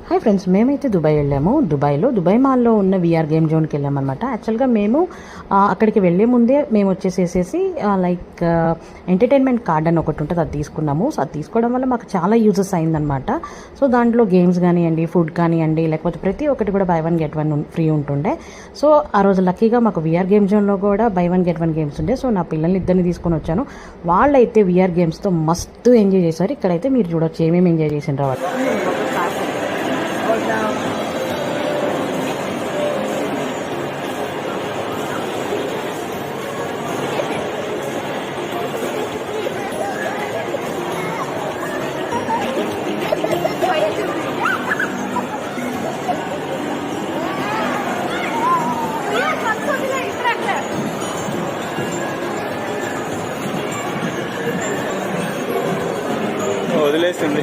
Hi friends, మేమైతే Dubai వెళ్ళాము. Dubai మాల్లో ఉన్న విఆర్ గేమ్ జోన్కి వెళ్ళామన్నమాట. యాక్చువల్గా మేము అక్కడికి వెళ్ళే ముందే మేము వచ్చేసేసి లైక్ ఎంటర్టైన్మెంట్ కార్డ్ అని ఒకటి ఉంటుంది, అది తీసుకున్నాము. సో అది తీసుకోవడం వల్ల మాకు చాలా యూజెస్ అయిందనమాట. సో దాంట్లో గేమ్స్ కానివ్వండి, ఫుడ్ కానివ్వండి, లేకపోతే ప్రతి ఒక్కటి కూడా by one get one free ఉంటుండే. సో ఆ రోజు లక్కీగా మాకు విఆర్ గేమ్ జోన్లో కూడా by one get one games ఉండే. సో నా పిల్లల్ని ఇద్దరిని తీసుకొని వచ్చాను. వాళ్ళైతే విఆర్ గేమ్స్తో మస్తు ఎంజాయ్ చేశారు. ఇక్కడైతే మీరు చూడొచ్చు ఏమేమి ఎంజాయ్ చేసిండ్రు వాళ్ళు. వదిలేసింది.